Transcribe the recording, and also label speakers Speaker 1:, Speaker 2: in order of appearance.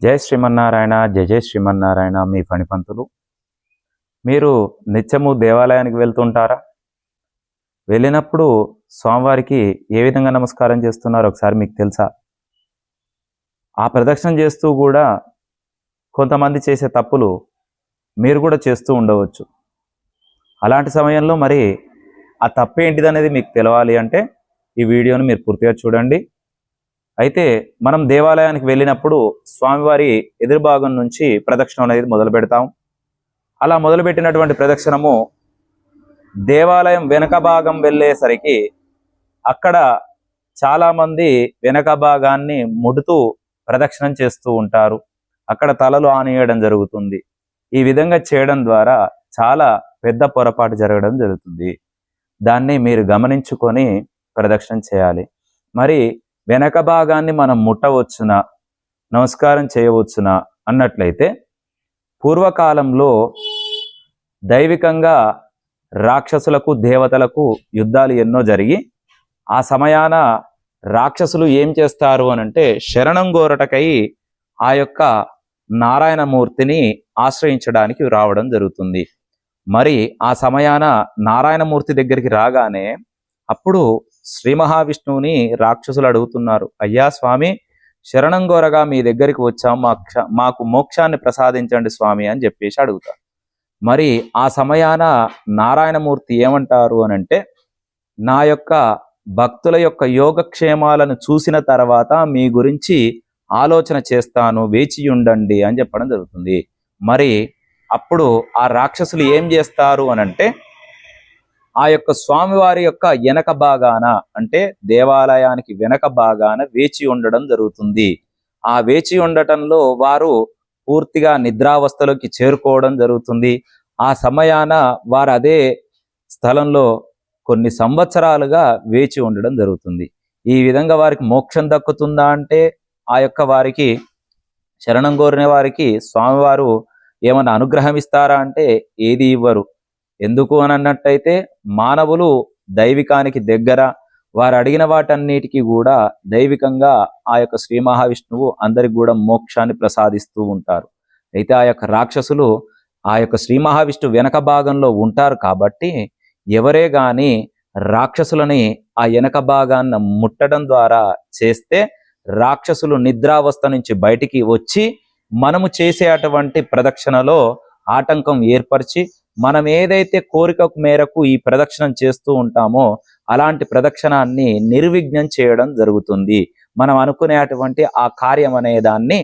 Speaker 1: జై శ్రీమన్నారాయణ జయ జయ శ్రీమన్నారాయణ. మీ ఫణిపంతులు. మీరు నిత్యము దేవాలయానికి వెళ్తుంటారా? వెళ్ళినప్పుడు స్వామివారికి ఏ విధంగా నమస్కారం చేస్తున్నారో ఒకసారి మీకు తెలుసా? ఆ ప్రదక్షిణ చేస్తూ కూడా కొంతమంది చేసే తప్పులు మీరు కూడా చేస్తూ ఉండవచ్చు. అలాంటి సమయంలో మరి ఆ తప్పు ఏంటిదనేది మీకు తెలవాలి అంటే ఈ వీడియోని మీరు పూర్తిగా చూడండి. అయితే మనం దేవాలయానికి వెళ్ళినప్పుడు స్వామివారి ఎదురు భాగం నుంచి ప్రదక్షిణం అనేది మొదలు పెడతాం. అలా మొదలుపెట్టినటువంటి ప్రదక్షిణము దేవాలయం వెనక భాగం వెళ్ళేసరికి అక్కడ చాలామంది వెనక భాగాన్ని ముడుతూ ప్రదక్షిణం చేస్తూ ఉంటారు. అక్కడ తలలు ఆనియడం జరుగుతుంది. ఈ విధంగా చేయడం ద్వారా చాలా పెద్ద పొరపాటు జరగడం జరుగుతుంది. దాన్ని మీరు గమనించుకొని ప్రదక్షిణం చేయాలి. మరి వెనక భాగాన్ని మనం ముట్టవచ్చునా, నమస్కారం చేయవచ్చునా అన్నట్లయితే, పూర్వకాలంలో దైవికంగా రాక్షసులకు దేవతలకు యుద్ధాలు ఎన్నో జరిగి ఆ సమయాన రాక్షసులు ఏం చేస్తారు అనంటే శరణం గోరటకై ఆ యొక్క నారాయణమూర్తిని ఆశ్రయించడానికి రావడం జరుగుతుంది. మరి ఆ సమయాన నారాయణమూర్తి దగ్గరికి రాగానే అప్పుడు శ్రీ మహావిష్ణువుని రాక్షసులు అడుగుతున్నారు, అయ్యా స్వామి, శరణం గోరగా మీ దగ్గరికి వచ్చాం, మాకు మోక్షాన్ని ప్రసాదించండి స్వామి అని చెప్పేసి అడుగుతారు. మరి ఆ సమయాన నారాయణమూర్తి ఏమంటారు అనంటే, నా యొక్క భక్తుల యొక్క యోగక్షేమాలను చూసిన తర్వాత మీ గురించి ఆలోచన చేస్తాను, వేచి ఉండండి అని చెప్పడం జరుగుతుంది. మరి అప్పుడు ఆ రాక్షసులు ఏం చేస్తారు అనంటే, ఆ యొక్క స్వామివారి యొక్క వెనక భాగాన, అంటే దేవాలయానికి వెనక భాగాన వేచి ఉండడం జరుగుతుంది. ఆ వేచి ఉండటంలో వారు పూర్తిగా నిద్రావస్థలోకి చేరుకోవడం జరుగుతుంది. ఆ సమయాన వారు అదే స్థలంలో కొన్ని సంవత్సరాలుగా వేచి ఉండడం జరుగుతుంది. ఈ విధంగా వారికి మోక్షం దక్కుతుందా అంటే, ఆ యొక్క వారికి శరణం కోరిన వారికి స్వామివారు ఏమన్నా అనుగ్రహం ఇస్తారా అంటే ఏది ఇవ్వరు. ఎందుకు అని అన్నట్టయితే, మానవులు దైవికానికి దగ్గర, వారు అడిగిన వాటన్నిటికీ కూడా దైవికంగా ఆ యొక్క శ్రీ మహావిష్ణువు అందరికి కూడా మోక్షాన్ని ప్రసాదిస్తూ ఉంటారు. అయితే ఆ యొక్క రాక్షసులు ఆ యొక్క శ్రీ మహావిష్ణువు వెనక భాగంలో ఉంటారు కాబట్టి, ఎవరే గాని రాక్షసులని ఆ వెనక భాగాన్న ముట్టడం ద్వారా చేస్తే రాక్షసులు నిద్రావస్థ నుంచి బయటికి వచ్చి మనము చేసే అటువంటి ప్రదక్షిణలో ఆటంకం ఏర్పరిచి, మనం ఏదైతే కోరిక మేరకు ఈ ప్రదక్షిణం చేస్తూ ఉంటామో అలాంటి ప్రదక్షిణాన్ని నిర్విఘ్నం చేయడం జరుగుతుంది. మనం అనుకునేటువంటి ఆ కార్యం అనే దాన్ని